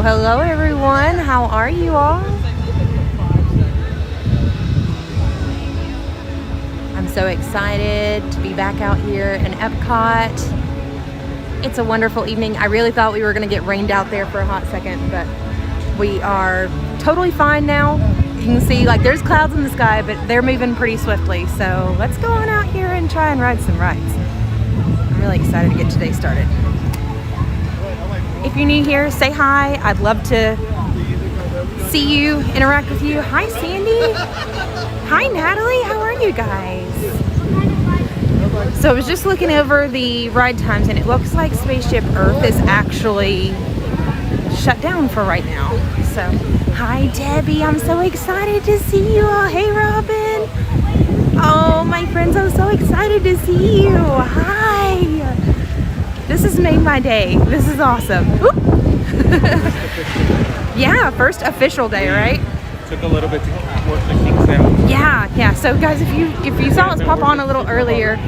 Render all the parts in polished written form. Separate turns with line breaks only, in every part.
Hello everyone, how are you all? I'm so excited to be back out here in EPCOT. It's a wonderful evening. I really thought we were going to get rained out there for a hot second, but we are totally fine now. You can see like there's clouds in the sky, but they're moving pretty swiftly. So let's go on out here and try and ride some rides. I'm really excited to get today started. If you're new here, say hi. I'd love to see you, interact with you. Hi, Sandy. Hi, Natalie. How are you guys? So I was just looking over the ride times, and it looks like Spaceship Earth is actually shut down for right now. So, hi, Debbie. I'm so excited to see you all. Hey, Robin. Oh, my friends, I'm so excited to see you. Hi. This has made my day. This is awesome. Yeah, first official day, right?
Took a little bit to work the kinks out.
Yeah. So guys, if you saw us pop on a little earlier,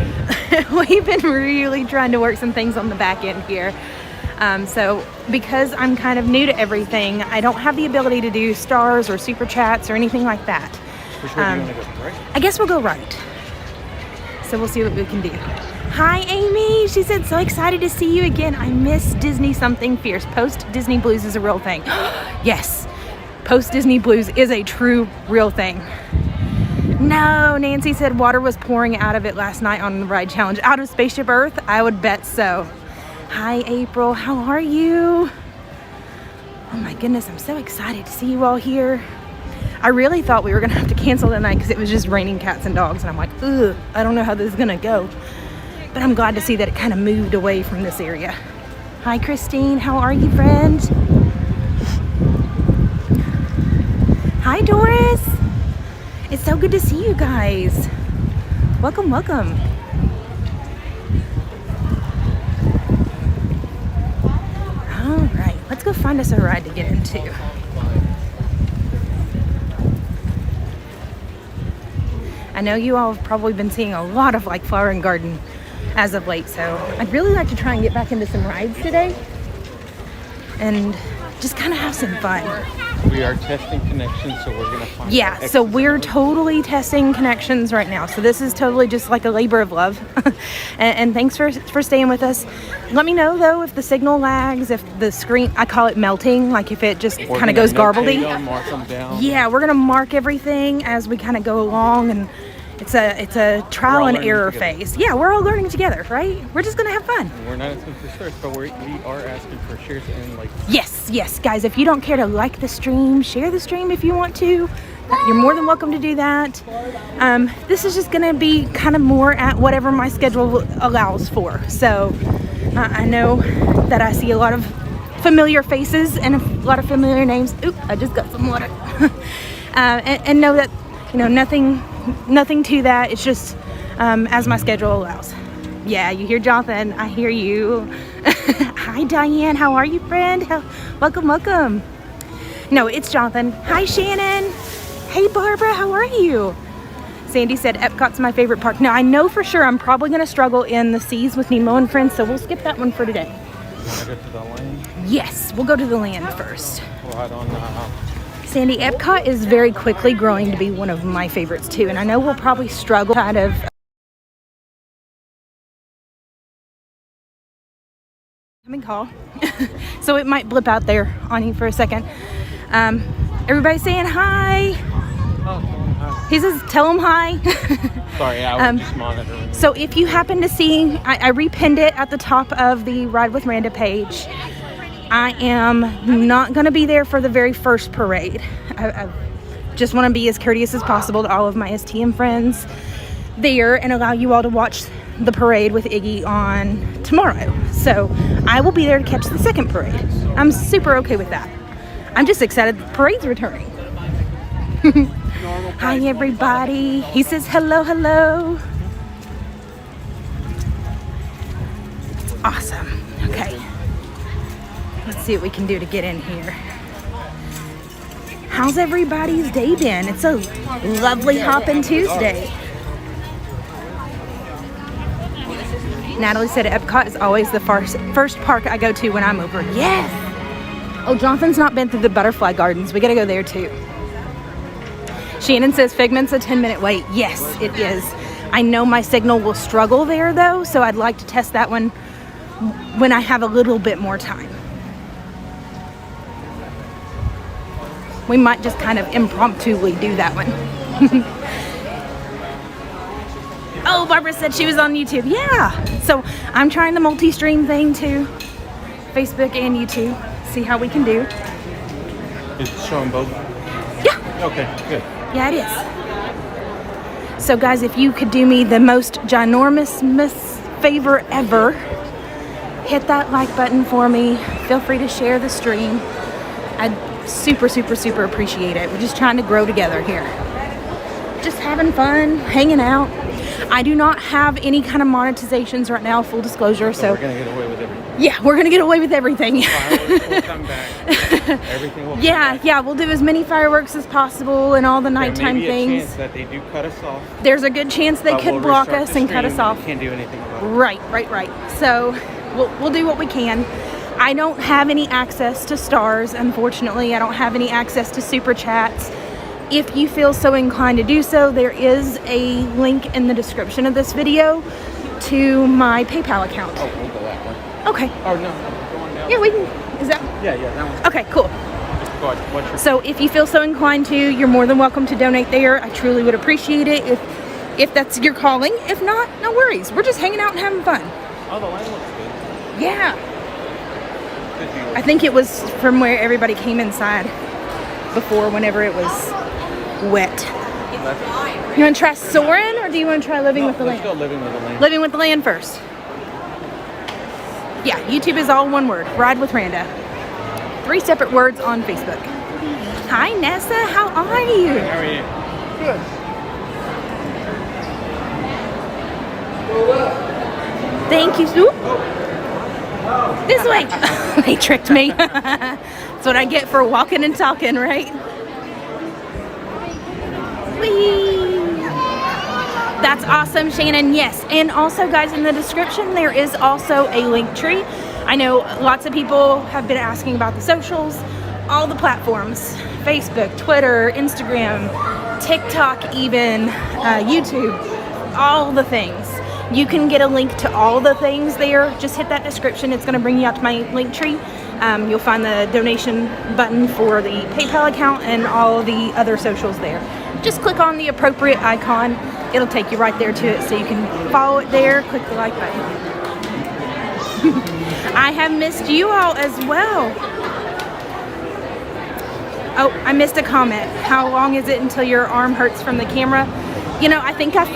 we've been really trying to work some things on the back end here. So because I'm kind of new to everything, I don't have the ability to do stars or super chats or anything like that.
Which way do you want to go, right?
I guess we'll go right. So we'll see what we can do. Hi, Amy. She said, so excited to see you again. I miss Disney something fierce. Post-Disney blues is a real thing. Yes, post-Disney blues is a true, real thing. No, Nancy said water was pouring out of it last night on the ride challenge. Out of Spaceship Earth? I would bet so. Hi, April. How are you? Oh my goodness, I'm so excited to see you all here. I really thought we were going to have to cancel tonight because it was just raining cats and dogs. And I'm like, ugh, I don't know how this is going to go. But I'm glad to see that it kind of moved away from this area. Hi, Christine. How are you, friend? Hi, Doris. It's so good to see you guys. Welcome. All right, let's go find us a ride to get into. I know you all have probably been seeing a lot of like Flower and Garden as of late, so I'd really like to try and get back into some rides today and just kind of have some fun.
We are testing connections, so we're going to find
so we're totally testing connections right now. So this is totally just like a labor of love. and thanks for staying with us. Let me know though if the signal lags, if the screen, I call it melting, like if it just kind of goes garbledy.
Mark them down.
Yeah, we're going to mark everything as we kind of go along, and it's a trial and error phase. Yeah, we're all learning together, right? We're just gonna have fun.
We're not asking for shares, but we are asking for shares and likes.
Yes, guys. If you don't care to like the stream, share the stream if you want to. You're more than welcome to do that. This is just gonna be kind of more at whatever my schedule allows for. So I know that I see a lot of familiar faces and a lot of familiar names. Oop! I just got some water. and know that nothing to that. It's just as my schedule allows. Yeah, you hear Jonathan. I hear you. Hi, Diane. How are you, friend? Welcome. No, it's Jonathan. Hi, Shannon. Hey, Barbara. How are you? Sandy said Epcot's my favorite park. Now, I know for sure I'm probably going to struggle in the Seas with Nemo and Friends, so we'll skip that one for today.
You want to go to the land?
Yes, we'll go to the land first.
Right on
Sandy, Epcot is very quickly growing to be one of my favorites too, and I know we'll probably struggle kind of coming call, so it might blip out there on you for a second. Everybody saying hi. He says, tell him hi.
Sorry, I was just monitoring.
So if you happen to see, I repinned it at the top of the Ride with Randa page. I am not going to be there for the very first parade. I just want to be as courteous as possible to all of my STM friends there and allow you all to watch the parade with Iggy on tomorrow. So I will be there to catch the second parade. I'm super okay with that. I'm just excited the parade's returning. Hi, everybody. He says hello. Awesome. Okay. Let's see what we can do to get in here. How's everybody's day been? It's a lovely hoppin' Tuesday. Natalie said Epcot is always the first park I go to when I'm over. Yes! Oh, Jonathan's not been through the butterfly gardens. We gotta go there too. Shannon says Figment's a 10-minute wait. Yes, it is. I know my signal will struggle there though, so I'd like to test that one when I have a little bit more time. We might just kind of impromptuly do that one. Oh, Barbara said she was on YouTube. Yeah. So I'm trying the multi-stream thing too. Facebook and YouTube. See how we can do.
It's showing both?
Yeah.
Okay, good.
Yeah, it is. So guys, if you could do me the most ginormous favor ever, hit that like button for me. Feel free to share the stream. I'd super appreciate it. We're just trying to grow together here. Just having fun, hanging out. I do not have any kind of monetizations right now, full disclosure. So
we're gonna get away with everything.
Yeah, we're gonna get away with everything.
Fireworks will come back. Everything will come back.
Yeah, we'll do as many fireworks as possible and all the nighttime
there may be a
things.
chance that they do cut us off.
There's a good chance they could block us and cut us off.
We can't do anything about it.
Right. So we'll do what we can. I don't have any access to stars, unfortunately. I don't have any access to super chats. If you feel so inclined to do so, there is a link in the description of this video to my PayPal account.
Oh, we'll go that way.
Okay.
Oh, no, go on down.
Yeah, we can. Is that?
Yeah, that one.
Okay, cool.
Just go ahead. What's your...
So if you feel so inclined to, you're more than welcome to donate there. I truly would appreciate it if that's your calling. If not, no worries. We're just hanging out and having fun.
Oh, the line looks good.
Yeah. I think it was from where everybody came inside before, whenever it was wet. You want to try Soarin, or do you want to try Living with the Land?
Let's go Living with the Land.
Living with the Land first. Yeah, YouTube is all one word. Ride with Randa. 3 separate words on Facebook. Hi, Nessa. How are you?
How are you? Good.
Thank you. Oop. This way. They tricked me. That's what I get for walking and talking, right? Whee! That's awesome, Shannon. Yes. And also, guys, in the description, there is also a link tree. I know lots of people have been asking about the socials, all the platforms, Facebook, Twitter, Instagram, TikTok even, YouTube, all the things. You can get a link to all the things there. Just hit that description. It's going to bring you out to my link tree. You'll find the donation button for the PayPal account and all the other socials there. Just click on the appropriate icon. It'll take you right there to it, so you can follow it there. Click the like button. I have missed you all as well. Oh, I missed a comment. How long is it until your arm hurts from the camera? You know, I think I've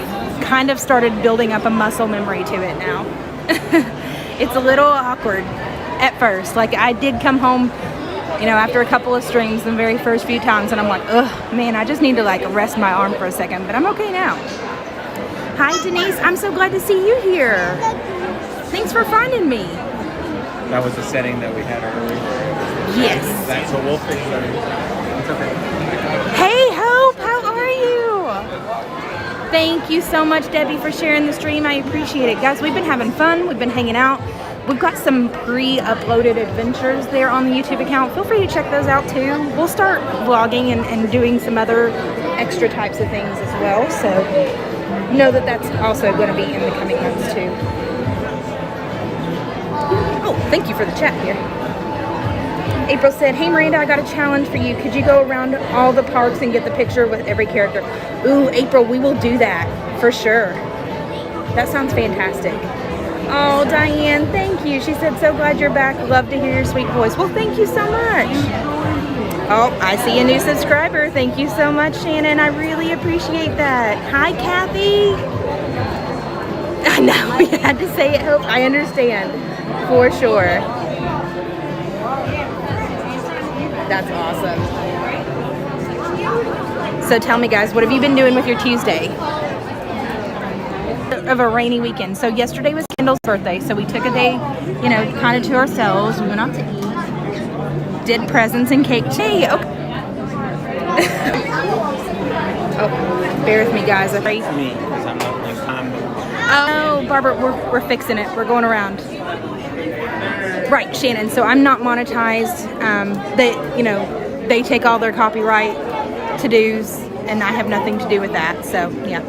kind of started building up a muscle memory to it now. It's a little awkward at first. Like, I did come home, you know, after a couple of streams the very first few times, and I'm like, ugh, man, I just need to like rest my arm for a second, but I'm okay now. Hi, Denise. I'm so glad to see you here. Thanks for finding me.
That was the setting that we had earlier.
Yes.
That's what we'll fix that. It's okay.
Hey, Hope, how are you? Thank you so much, Debbie, for sharing the stream. I appreciate it. Guys, we've been having fun. We've been hanging out. We've got some pre-uploaded adventures there on the YouTube account. Feel free to check those out too. We'll start vlogging and doing some other extra types of things as well. So know that that's also going to be in the coming months too. Oh, thank you for the chat here. April said, hey Miranda, I got a challenge for you. Could you go around all the parks and get the picture with every character? Ooh, April, we will do that for sure. That sounds fantastic. Oh, Diane, thank you. She said, so glad you're back. Love to hear your sweet voice. Well, thank you so much. Oh, I see a new subscriber. Thank you so much, Shannon. I really appreciate that. Hi, Kathy. I know, we had to say it, Hope. I understand, for sure. That's awesome. So tell me, guys, what have you been doing with your Tuesday? Of a rainy weekend. So yesterday was Kendall's birthday, so we took a day, you know, kind of to ourselves. We went out to eat, did presents and cake. Hey, okay. Oh, bear with me, guys.
Me, because I'm not like time.
Oh, Barbara, we're fixing it. We're going around. Right, Shannon. So I'm not monetized. They take all their copyright to-dos, and I have nothing to do with that. So yeah.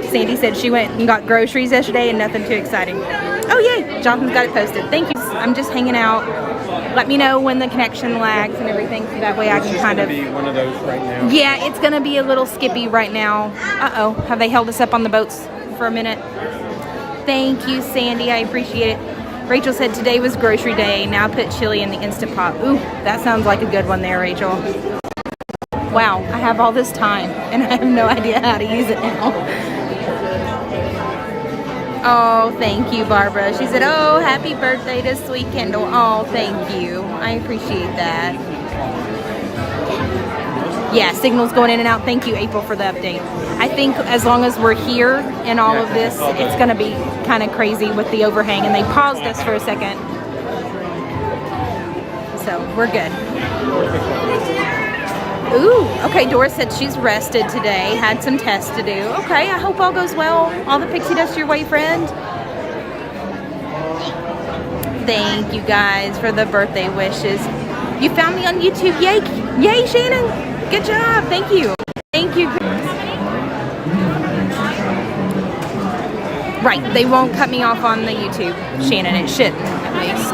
Sandy said she went and got groceries yesterday and nothing too exciting. Oh yay, Jonathan's got it posted. Thank you. I'm just hanging out. Let me know when the connection lags and everything, so that way I can kind of...
It's gonna be one of those right now.
Yeah, it's gonna be a little skippy right now. Uh-oh, have they held us up on the boats for a minute? Thank you, Sandy, I appreciate it. Rachel said today was grocery day. Now put chili in the Instant Pot. Ooh, that sounds like a good one there, Rachel. Wow, I have all this time and I have no idea how to use it now. Oh, thank you, Barbara. She said, oh, happy birthday to Sweet Kendall. Oh, thank you. I appreciate that. Yeah, signal's going in and out. Thank you, April, for the update. I think as long as we're here in all of this, it's going to be kind of crazy with the overhang. And they paused us for a second. So we're good. Ooh, okay, Doris said she's rested today, had some tests to do. Okay, I hope all goes well. All the pixie dust your way, friend. Thank you guys for the birthday wishes. You found me on YouTube. Yay, yay, Shannon. Good job. Thank you. Thank you. Right, they won't cut me off on the YouTube, Shannon. It shouldn't, at least.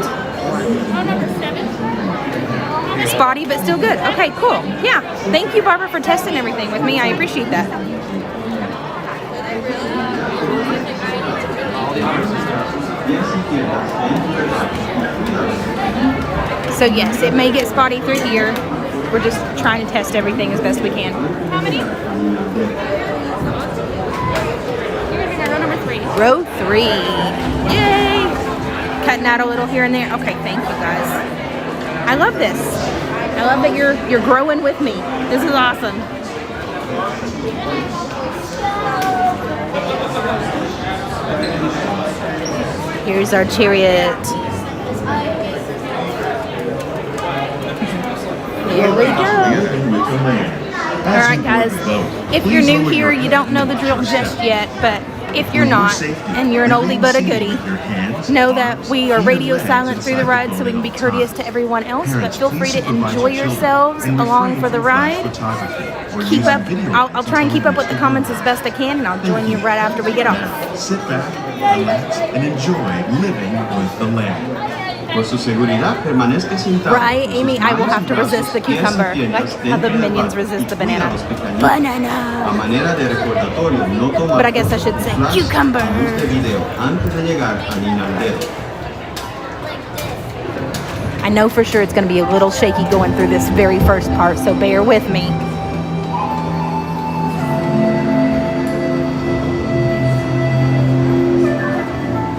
Spotty, but still good. Okay, cool. Yeah. Thank you, Barbara, for testing everything with me. I appreciate that. So yes, it may get spotty through here. We're just trying to test everything as best we can. How many? You're gonna be row number 3. Row 3. Yay! Cutting out a little here and there. Okay, thank you guys. I love this. I love that you're growing with me. This is awesome. Here's our chariot. Here we go. Alright guys, if you're new here, you don't know the drill just yet, but if you're not, and you're an oldie but a goodie, know that we are radio silent through the ride so we can be courteous to everyone else, but feel free to enjoy yourselves along for the ride. Keep up, I'll try and keep up with the comments as best I can, and I'll join you right after we get off.
Sit back, relax, and enjoy living with the land. Por su seguridad, permanezca sentado.
Right, Amy, I will have to resist the cucumber, like how the minions resist the banana. Banana! But I guess I should say cucumber. I know for sure it's going to be a little shaky going through this very first part, so bear with me.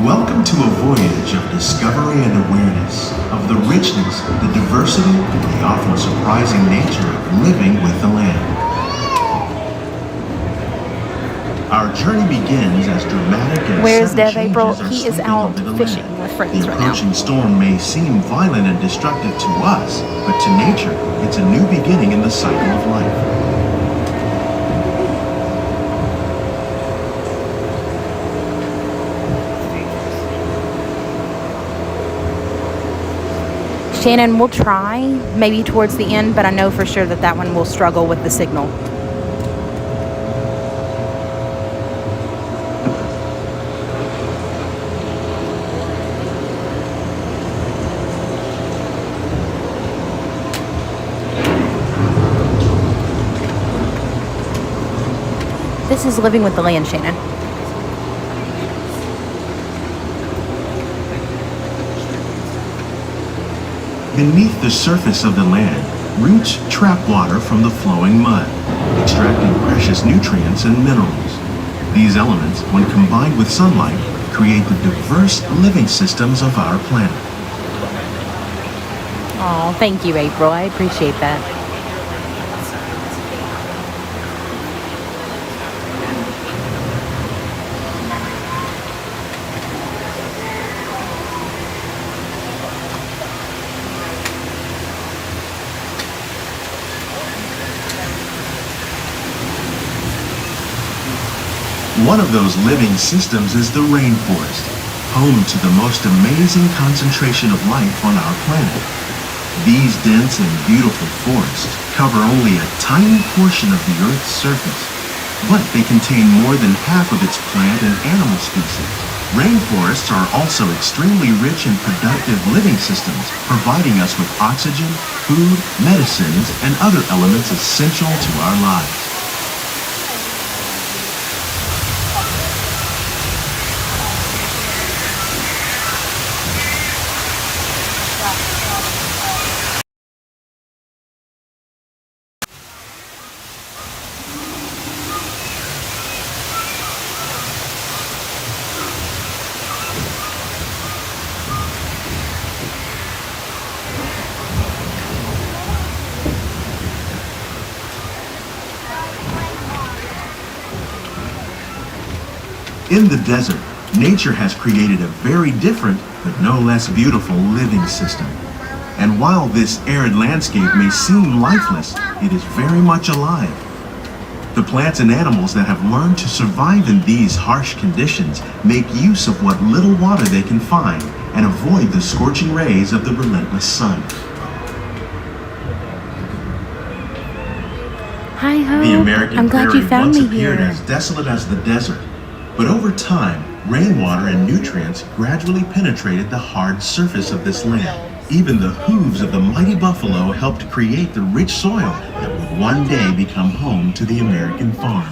Welcome to a voyage of discovery and awareness of the richness, the diversity, and the often surprising nature of living with the land. Our journey begins as dramatic as
Where's Dev
sudden
April?
changes are
He is
sweeping
out
over the
fishing
land.
with friends
The
right now.
approaching storm may seem violent and destructive to us, but to nature, it's a new beginning in the cycle of life.
Shannon, we'll try maybe towards the end, but I know for sure that one will struggle with the signal. This is living with the land, Shannon.
Beneath the surface of the land, roots trap water from the flowing mud, extracting precious nutrients and minerals. These elements, when combined with sunlight, create the diverse living systems of our planet.
Oh, thank you, April. I appreciate that.
One of those living systems is the rainforest. home to the most amazing concentration of life on our planet. These dense and beautiful forests cover only a tiny portion of the Earth's surface, but they contain more than half of its plant and animal species. Rainforests are also extremely rich and productive living systems, providing us with oxygen, food, medicines, and other elements essential to our lives. In the desert, nature has created a very different, but no less beautiful living system. And while this arid landscape may seem lifeless, it is very much alive. The plants and animals that have learned to survive in these harsh conditions make use of what little water they can find and avoid the scorching rays of the relentless sun.
Hi-ho.
The American
I'm glad
prairie
you found
once
me
appeared
here.
as desolate as the desert, but over time, rainwater and nutrients gradually penetrated the hard surface of this land. Even the hooves of the mighty buffalo helped create the rich soil that would one day become home to the American farm.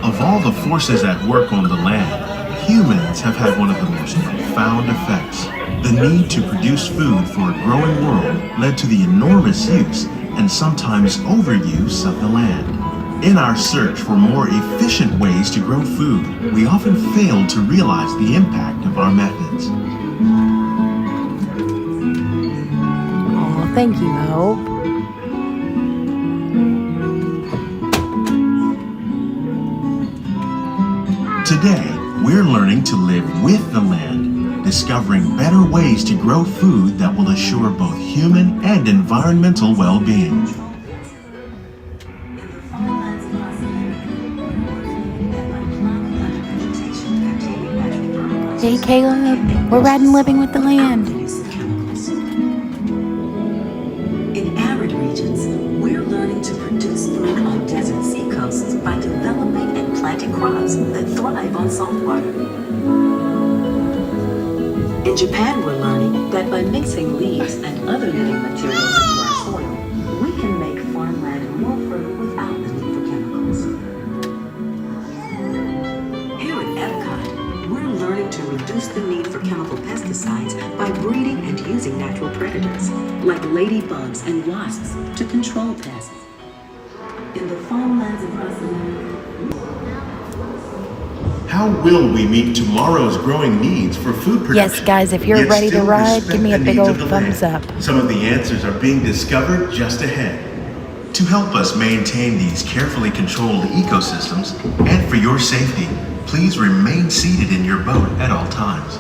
Of all the forces at work on the land, humans have had one of the most profound effects. The need to produce food for a growing world led to the enormous use and sometimes overuse of the land. In our search for more efficient ways to grow food, we often fail to realize the impact of our methods.
Oh, thank you, Mo.
Today, we're learning to live with the land, discovering better ways to grow food that will assure both human and environmental well-being.
Hey, Caleb, we're riding living with the land.
In arid regions, we're learning to produce food on desert seacoasts by developing and planting crops that thrive on salt water. In Japan, we're learning that by mixing leaves and other living materials into our soil, we can make farmland more fertile without the need for chemicals. Here at EPCOT, we're learning to reduce the need for chemical pesticides by breeding and using natural predators, like ladybugs and wasps, to control pests. In the farmlands across the land,
How will we meet tomorrow's growing needs for food production?
Yes, guys, if you're
yet
ready to
still
ride,
respect
give me a
the
big
needs
old
of the
thumbs
land?
up.
Some of the answers are being discovered just ahead. To help us maintain these carefully controlled ecosystems, and for your safety, please remain seated in your boat at all times.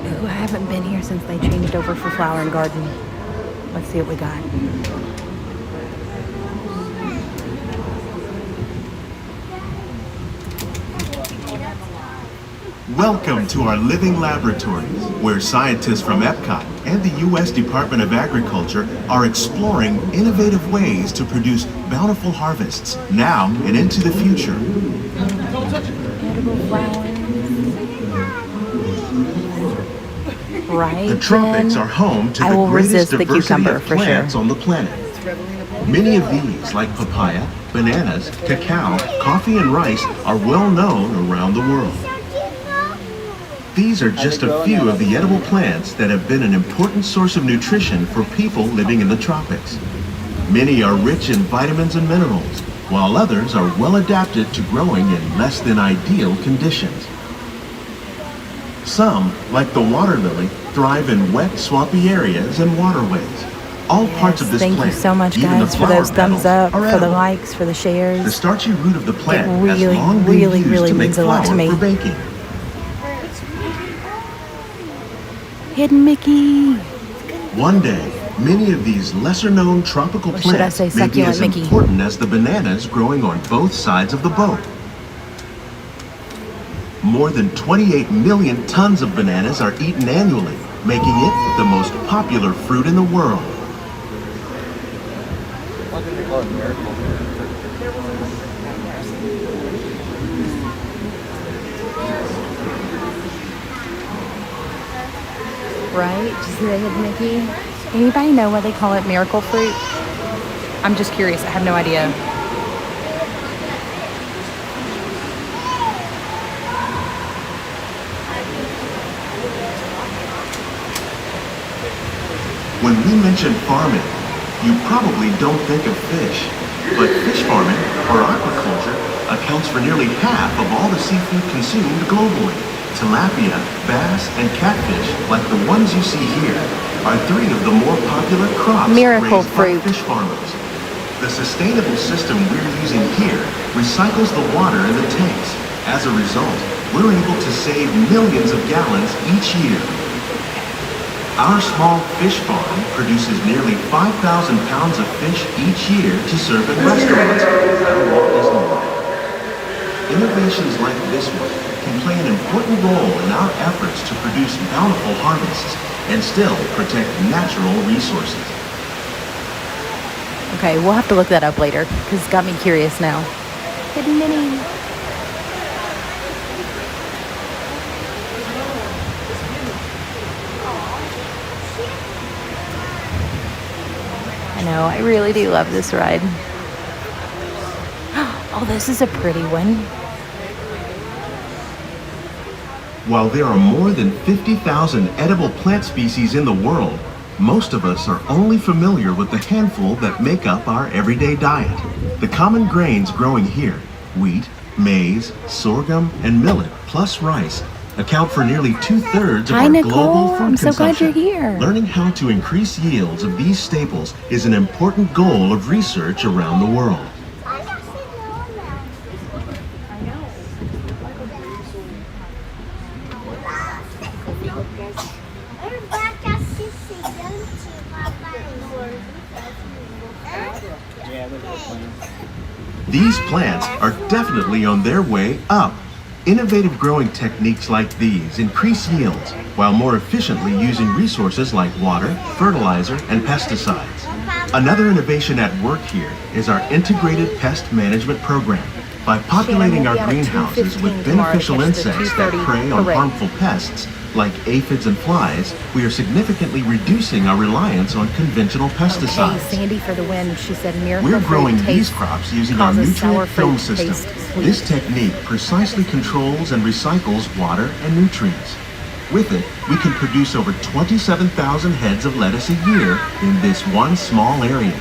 Ooh, I haven't been here since they changed over for Flower and Garden. Let's see what we got.
Welcome to our living laboratories, where scientists from EPCOT and the U.S. Department of Agriculture are exploring innovative ways to produce bountiful harvests now and into the future.
Edible flowers. Right.
The tropics
then,
are home to
I
the
will
greatest
resist the
diversity
cucumber
of
for
plants
sure.
on the planet. Many of these, like papaya, bananas, cacao, coffee, and rice, are well known around the world. These are just a few of the edible plants that have been an important source of nutrition for people living in the tropics. Many are rich in vitamins and minerals, while others are well adapted to growing in less than ideal conditions. Some, like the water lily, thrive in wet, swampy areas and waterways. All parts of this
Thank
plant,
you so much,
even the
guys, for
flower
those thumbs
petals,
up,
are
for the
edible.
likes, for the shares.
The starchy root of the plant
really,
has long been
really,
used
really
to make
means a lot to
flour
me.
for baking.
Hidden Mickey.
One day, many of these lesser-known tropical
Or should I
plants
say
may be
succulent
as
Mickey?
important as the bananas growing on both sides of the boat. More than 28 million tons of bananas are eaten annually, making it the most popular fruit in the world.
Why do they call it miracle?
Right? Did you see the Hidden Mickey? Anybody know why they call it miracle fruit? I'm just curious. I have no idea.
When we mention farming, you probably don't think of fish. But fish farming, or aquaculture, accounts for nearly half of all the seafood consumed globally. Tilapia, bass, and catfish, like the ones you see here, are three of the more popular crops
Miracle
raised by
fruit.
fish farmers. The sustainable system we're using here recycles the water in the tanks. As a result, we're able to save millions of gallons each year. Our small fish farm produces nearly 5,000 pounds of fish each year to serve in restaurants around Walt Disney World. Innovations like this one can play an important role in our efforts to produce bountiful harvests and still protect natural resources.
Okay, we'll have to look that up later because it's got me curious now. Hidden Minnie. I know, I really do love this ride. Oh, this is a pretty one.
While there are more than 50,000 edible plant species in the world, most of us are only familiar with the handful that make up our everyday diet. The common grains growing here, wheat, maize, sorghum, and millet, plus rice, account for nearly 2/3 of
Hi,
our
Nicole.
global food
I'm so glad
consumption.
you're here.
Learning how to increase yields of these staples is an important goal of research around the world. These plants are definitely on their way up. Innovative growing techniques like these increase yields while more efficiently using resources like water, fertilizer, and pesticides. Another innovation at work here is our integrated pest management program. By populating our greenhouses with beneficial insects that prey on harmful pests, like aphids and flies, we are significantly reducing our reliance on conventional
Hey,
pesticides.
Sandy for the win. She said miracle
We're
fruit
growing these
taste
crops using our
causes sour
nutrient film
fruit
system.
taste sweet.
This technique precisely controls and recycles water and nutrients. With it, we can produce over 27,000 heads of lettuce a year in this one small area.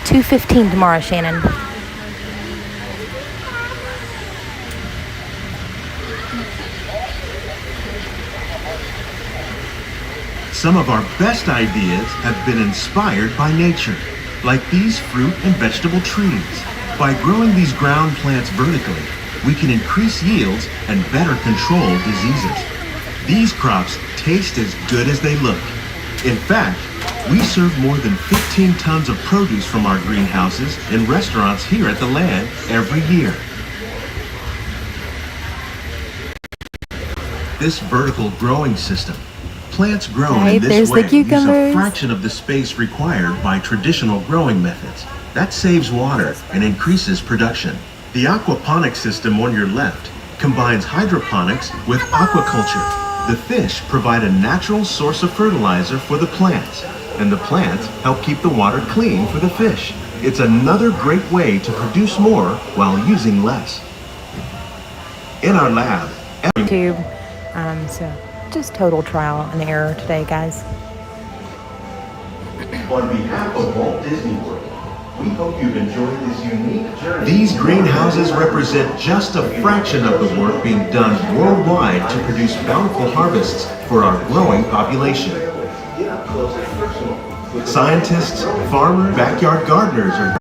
2:15 tomorrow, Shannon.
Some of our best ideas have been inspired by nature, like these fruit and vegetable trees. By growing these ground plants vertically, we can increase yields and better control diseases. These crops taste as good as they look. In fact, we serve more than 15 tons of produce from our greenhouses in restaurants here at the land every year. This vertical growing system, plants grown
Right,
in this
there's the
way use a
cucumbers.
fraction of the space required by traditional growing methods. That saves water and increases production. The aquaponics system on your left combines hydroponics with aquaculture. The fish provide a natural source of fertilizer for the plants, and the plants help keep the water clean for the fish. It's another great way to produce more while using less. In our lab,
YouTube. So just total trial and error today, guys.
on behalf of Walt Disney World, We hope you've enjoyed this unique journey. These greenhouses represent just a fraction of the work being done worldwide to produce bountiful harvests for our growing population. Scientists, farmers, backyard gardeners are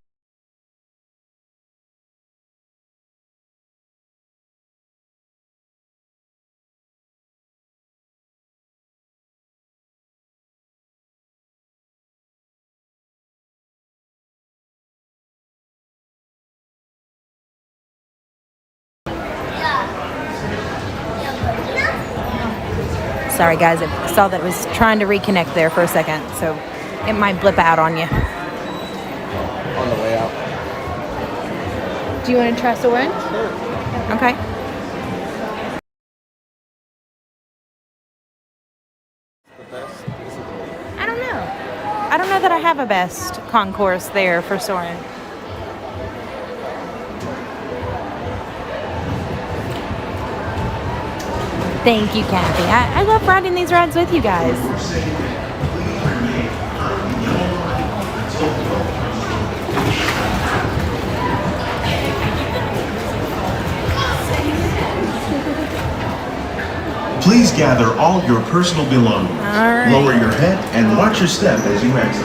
Sorry guys, I saw that it was trying to reconnect there for a second, so it might blip out on you.
On the way out.
Do you want to try Soarin?
Sure.
Okay.
The best is it?
I don't know. I don't know that I have a best concourse there for Soarin. Thank you, Kathy. I love riding these rides with you guys.
Please gather all your personal belongings.
All right.
Lower your head and watch your step as you exit.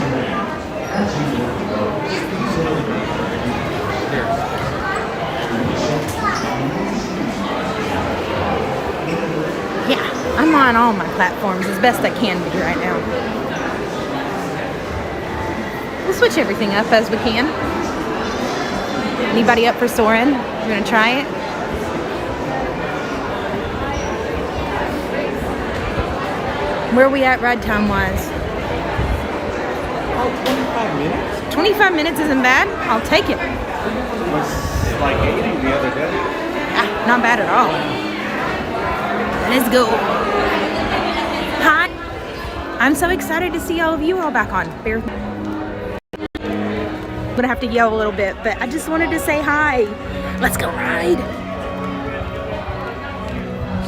Yeah, I'm on all my platforms as best I can be right now. We'll switch everything up as we can. Anybody up for Soarin? You gonna try it? Where are we at ride time wise?
Oh, 25 minutes?
25 minutes isn't bad. I'll take it.
It was like 80 the other day.
Ah, not bad at all. Let's go. Hi. I'm so excited to see all of you all back on. I'm gonna have to yell a little bit, but I just wanted to say hi. Let's go ride.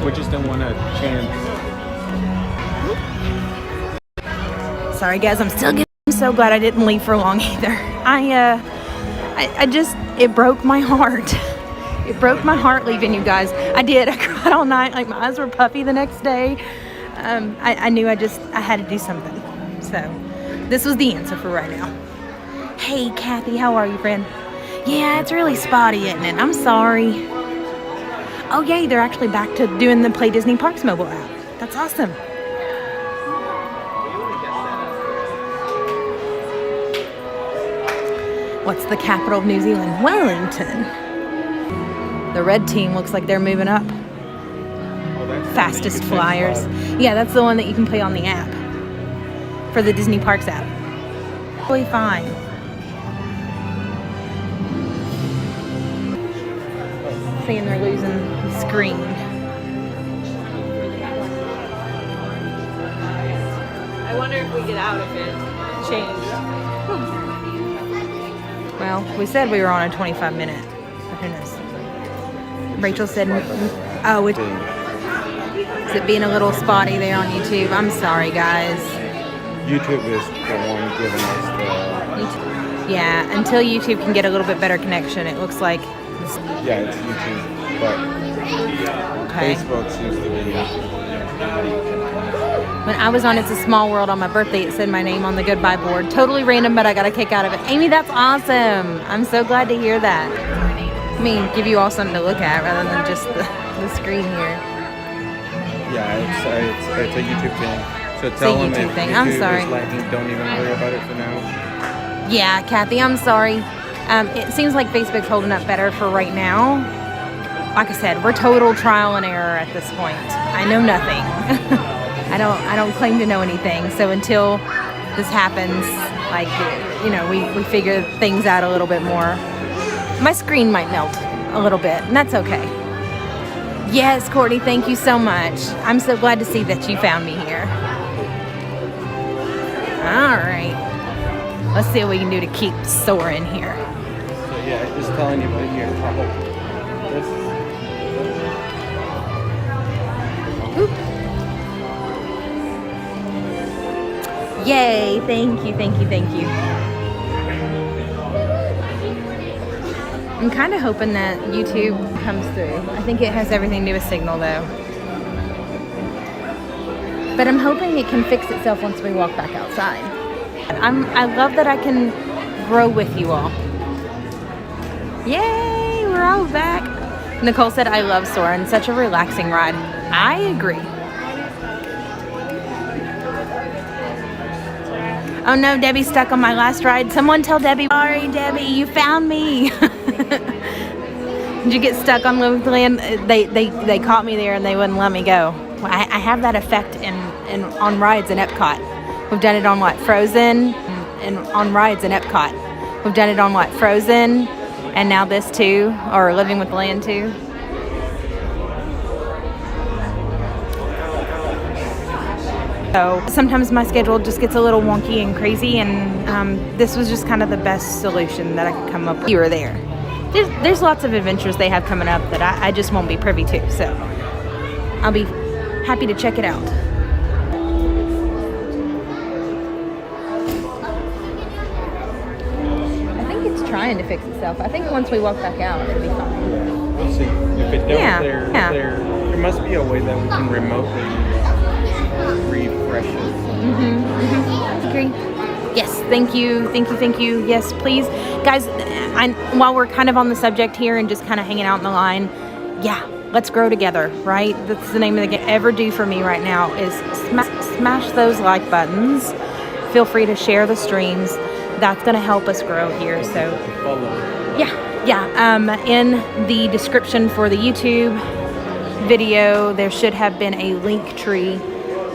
We just don't want a chance.
Sorry guys, I'm still getting so glad I didn't leave for long either. I just, it broke my heart. It broke my heart leaving you guys. I did. I cried all night. Like my eyes were puffy the next day. I knew I had to do something. So this was the answer for right now. Hey Kathy, how are you, friend? Yeah, it's really spotty, isn't it? I'm sorry. Oh yay, they're actually back to doing the Play Disney Parks mobile app. That's awesome. What's the capital of New Zealand? Wellington. The red team looks like they're moving up. Fastest flyers. Yeah, that's the one that you can play on the app. For the Disney Parks app. Really fine. Saying they're losing the screen.
I wonder if we get out of it. Changed.
Well, we said we were on a 25-minute. Who knows? Rachel said, oh, is it being a little spotty there on YouTube? I'm sorry, guys.
YouTube is the one giving us
Yeah, until YouTube can get a little bit better connection, it looks like.
yeah, it's YouTube, but
Okay.
Facebook seems to be.
When I was on It's a Small World on my birthday, it said my name on the goodbye board. Totally random, but I got a kick out of it. Amy, that's awesome. I'm so glad to hear that. I mean, give you all something to look at rather than just the screen here.
Yeah, it's a YouTube thing. So tell them
YouTube
if
thing.
YouTube
I'm sorry.
is lagging, don't even worry about it for now.
Yeah, Kathy, I'm sorry. It seems like Facebook's holding up better for right now. Like I said, we're total trial and error at this point. I know nothing. I don't claim to know anything. So until this happens, like, you know, we figure things out a little bit more. My screen might melt a little bit, and that's okay. Yes, Courtney, thank you so much. I'm so glad to see that you found me here. All right. Let's see what we can do to keep Soarin here.
So yeah, just tell anybody here to pop up this.
Oop. Yay, thank you, thank you, thank you. I'm kind of hoping that YouTube comes through. I think it has everything to do with signal though. But I'm hoping it can fix itself once we walk back outside. I love that I can grow with you all. Yay, we're all back. Nicole said, I love Soarin', such a relaxing ride. I agree. Oh no, Debbie's stuck on my last ride. Someone tell Debbie, sorry Debbie, you found me. Did you get stuck on Living with the Land? They caught me there and they wouldn't let me go. I have that effect on rides in EPCOT. We've done it on what? Frozen and on rides in EPCOT. We've done it on what? Frozen and now this too, or Living with the Land too. So sometimes my schedule just gets a little wonky and crazy, and this was just kind of the best solution that I could come up with. You were there. There's lots of adventures they have coming up that I just won't be privy to, so I'll be happy to check it out. I think it's trying to fix itself. I think once we walk back out, it'll be fine.
We'll see. If it don't, there must be a way that we can remotely refresh it.
Agree. Yes, thank you. Yes, please. Guys, while we're kind of on the subject here and just kind of hanging out in the line, yeah, let's grow together, right? That's the name of the game. Ever do for me right now is smash those like buttons. Feel free to share the streams. That's going to help us grow here. So, yeah. In the description for the YouTube video, there should have been a Linktree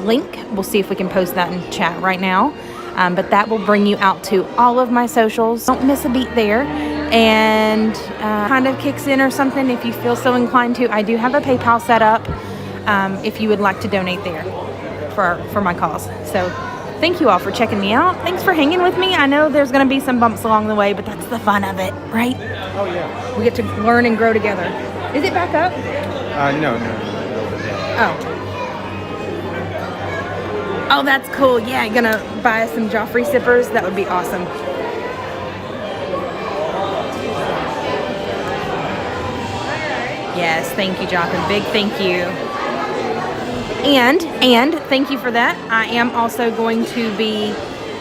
link. We'll see if we can post that in chat right now. But that will bring you out to all of my socials. Don't miss a beat there. And kind of kicks in or something if you feel so inclined to. I do have a PayPal set up if you would like to donate there for my cause. So thank you all for checking me out. Thanks for hanging with me. I know there's going to be some bumps along the way, but that's the fun of it, right?
Oh, yeah.
We get to learn and grow together. Is it back up?
No.
Oh, that's cool. Yeah, you're gonna buy us some Joffrey sippers? That would be awesome. Yes, thank you, Jonathan. Big thank you. And thank you for that. I am also going to be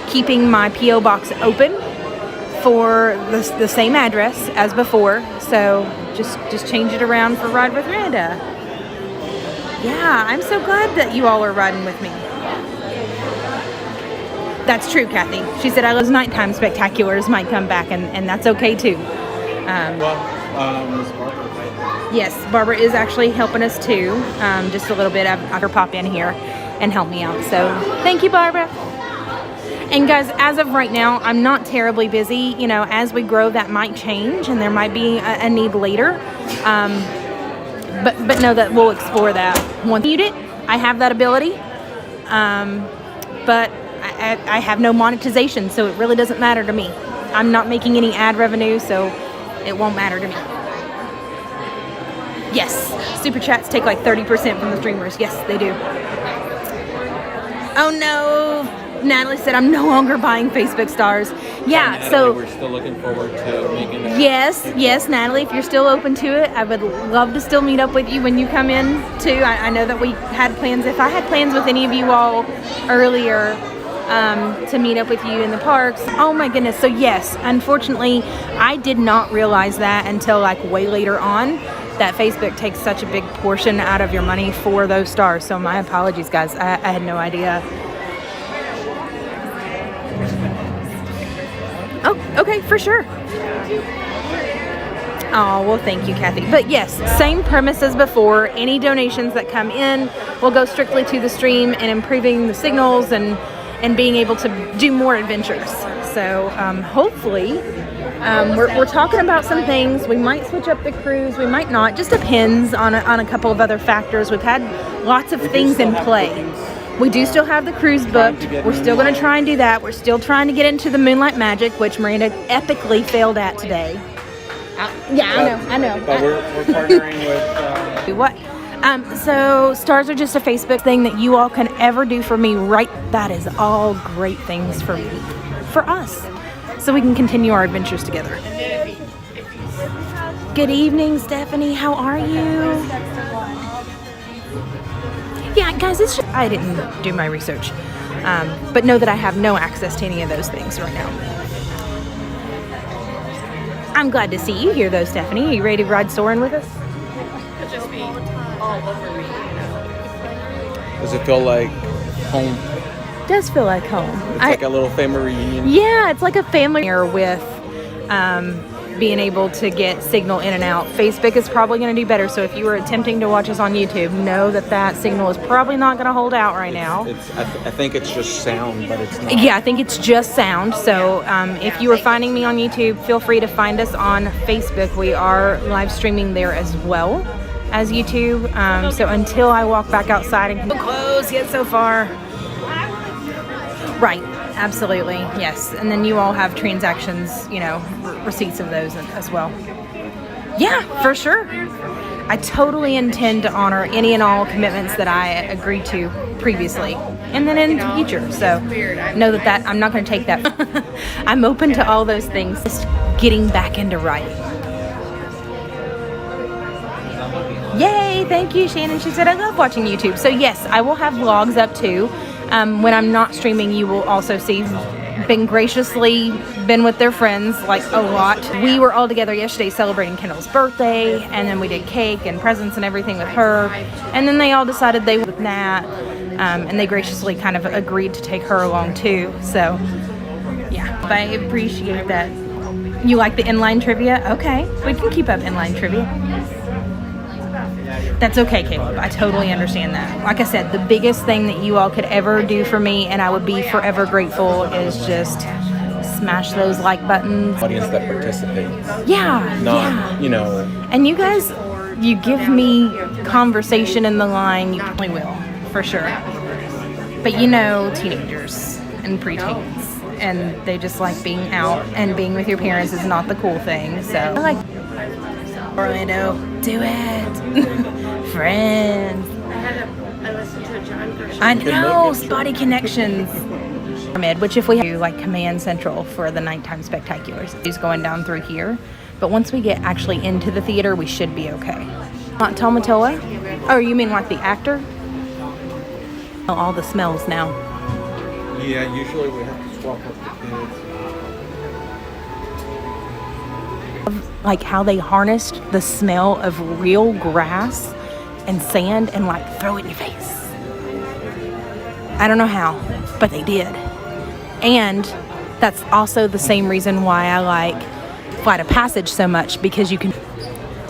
keeping my P.O. box open for the same address as before. So just change it around for Ride with Randa. Yeah, I'm so glad that you all are riding with me. That's true, Kathy. She said I love nighttime spectaculars might come back, and that's okay too.
Miss Barbara.
Yes, Barbara is actually helping us too. Just a little bit. I her pop in here and help me out. So thank you, Barbara. And guys, as of right now, I'm not terribly busy. You know, as we grow, that might change, and there might be a need later. But know that we'll explore that. Once mute it, I have that ability. But I have no monetization, so it really doesn't matter to me. I'm not making any ad revenue, so it won't matter to me. Yes, super chats take like 30% from the streamers. Yes, they do. Oh no, Natalie said I'm no longer buying Facebook stars. Yeah,
Natalie,
so
we're still looking forward to making that.
Yes, Natalie, if you're still open to it, I would love to still meet up with you when you come in too. I know that we had plans. If I had plans with any of you all earlier, to meet up with you in the parks. Oh my goodness. So yes, unfortunately, I did not realize that until like way later on, that Facebook takes such a big portion out of your money for those stars. So my apologies, guys. I had no idea. Oh, okay, for sure. Oh, well, thank you, Kathy. But yes, same premise as before. Any donations that come in will go strictly to the stream and improving the signals and being able to do more adventures. So hopefully, we're talking about some things. We might switch up the cruise. We might not. Just depends on a couple of other factors. We've had lots of things in play. We do still have the cruise booked. We're still going to try and do that. We're still trying to get into the Moonlight Magic, which Myranda epically failed at today. Yeah, I know.
But we're partnering with...
What? So stars are just a Facebook thing that you all can ever do for me, right? That is all great things for me, for us, so we can continue our adventures together. Good evening, Stephanie. How are you? Yeah, guys, it's just, I didn't do my research, but know that I have no access to any of those things right now. I'm glad to see you here, though, Stephanie. Are you ready to ride Soarin with us?
It'll just be all over me,
Does it feel like home?
It does feel like home.
It's like a little family reunion.
Yeah, it's like a family here with being able to get signal in and out. Facebook is probably going to do better, so if you were attempting to watch us on YouTube, know that that signal is probably not going to hold out right now.
I think it's just sound, but it's not.
Yeah, I think it's just sound. So if you are finding me on YouTube, feel free to find us on Facebook. We are live streaming there as well as YouTube. So until I walk back outside and so close yet so far. Right, absolutely, yes. And then you all have transactions, you know, receipts of those as well. Yeah, for sure. I totally intend to honor any and all commitments that I agreed to previously and then in the future. So know that I'm not going to take that. I'm open to all those things. Just getting back into writing. Yay, thank you, Shannon. She said, I love watching YouTube. So yes, I will have vlogs up too. When I'm not streaming, you will also see been with their friends like a lot. We were all together yesterday celebrating Kendall's birthday, and then we did cake and presents and everything with her, and then they all decided they would with Nat, and they graciously kind of agreed to take her along too. So yeah, but I appreciate that. You like the inline trivia? Okay, we can keep up inline trivia. That's okay, Caleb. I totally understand that. Like I said, the biggest thing that you all could ever do for me, and I would be forever grateful, is just smash those like buttons.
Audience that participates.
Yeah, yeah.
You know.
And you guys, you give me conversation in the line, you probably will, for sure. But you know, teenagers and preteens, and they just like being out, and being with your parents is not the cool thing. So I like Orlando, do it. Friends.
I listened to a John version.
I know, Spotty Connections. Which if we do like Command Central for the nighttime spectaculars, it's going down through here. But once we get actually into the theater, we should be okay. Not Tomatoa? Oh, you mean like the actor? Oh, all the smells now.
Yeah, usually we have to swap up the kids.
Like how they harnessed the smell of real grass and sand and like throw it in your face. I don't know how, but they did. And that's also the same reason why I like Flight of Passage so much, because you can,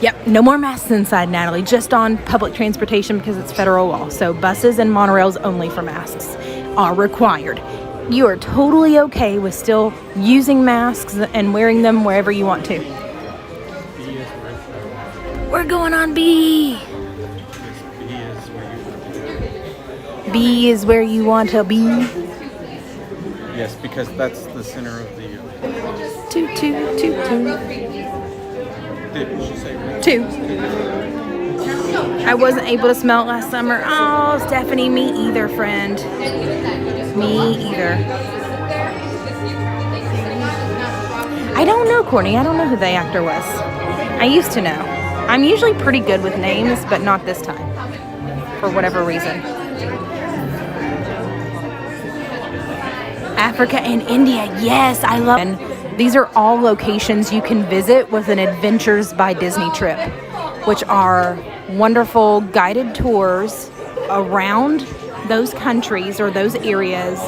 yep, no more masks inside, Natalie, just on public transportation because it's federal law. So buses and monorails only for masks are required. You are totally okay with still using masks and wearing them wherever you want to. We're going on B. B is where you want to be.
Yes, because that's the center of the...
Toot, toot, toot, toot.
Did she say right?
2. I wasn't able to smell it last summer. Oh, Stephanie, me either, friend. Me either. I don't know, Courtney. I don't know who the actor was. I used to know. I'm usually pretty good with names, but not this time. For whatever reason. Africa and India, yes, I love it. And these are all locations you can visit with an Adventures by Disney trip, which are wonderful guided tours around those countries or those areas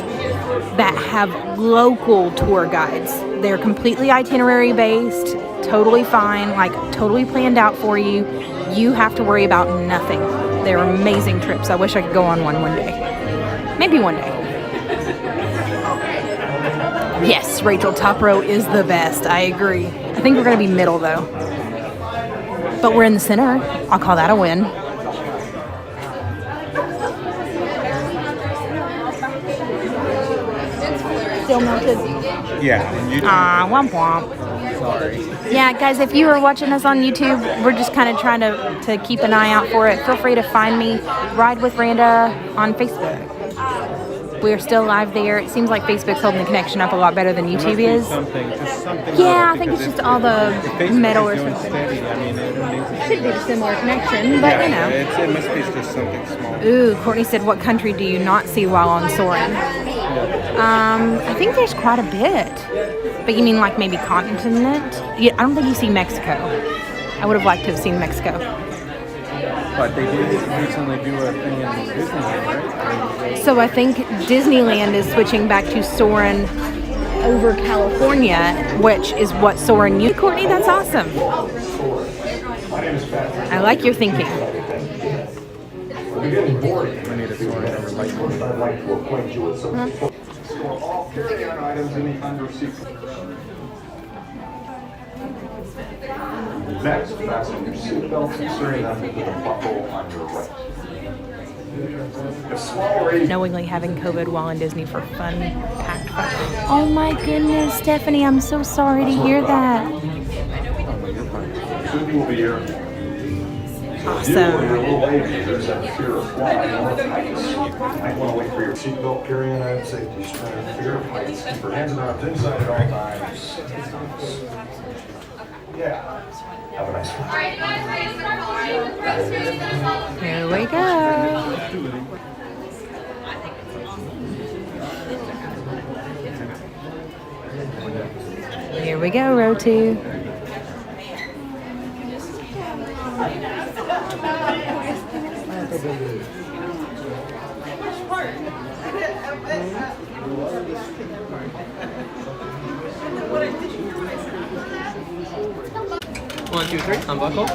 that have local tour guides. They're completely itinerary based, totally fine, like totally planned out for you. You have to worry about nothing. They're amazing trips. I wish I could go on one day. Maybe one day. Yes, Rachel, top row is the best. I agree. I think we're going to be middle, though. But we're in the center. I'll call that a win. Still melted.
Yeah.
Womp womp.
Sorry.
Yeah, guys, if you are watching us on YouTube, we're just kind of trying to keep an eye out for it. Feel free to find me, Ride with Randa, on Facebook. We're still live there. It seems like Facebook's holding the connection up a lot better than
There must
YouTube
be
is.
something, just something.
Yeah,
up,
I think it's
because
just all the
if Facebook
metal
is
or
doing
something.
Steady, I mean, it needs
Should be a similar connection, but you know.
it must be just something small.
Ooh, Courtney said, what country do you not see while on Soarin'? I think there's quite a bit. But you mean like maybe continent? Yeah, I don't think you see Mexico. I would have liked to have seen Mexico.
But they did recently do a thing in Disneyland, right?
So I think Disneyland is switching back to Soarin' over California, which is what Soarin' used. Courtney, that's awesome. I like your thinking.
I need a Soarin' over Lightning.
I'd like to acquaint you with some. For all carry-on items in the under seat. Next, fasten your seatbelts inserting them into the buckle on your right. If small or
Knowingly having COVID while in Disney for fun, packed fun. Oh my goodness, Stephanie, I'm so sorry to hear that.
Should will be here.
Awesome.
You or your little aviators have a fear of flying or heights. You might want to wait for your seatbelt carry-on item safety strap. Fear of heights. Keep your hands and arms inside at all times. Yeah. Have a nice one.
Here we go. Here we go, row 2.
One, two, three, unbuckle.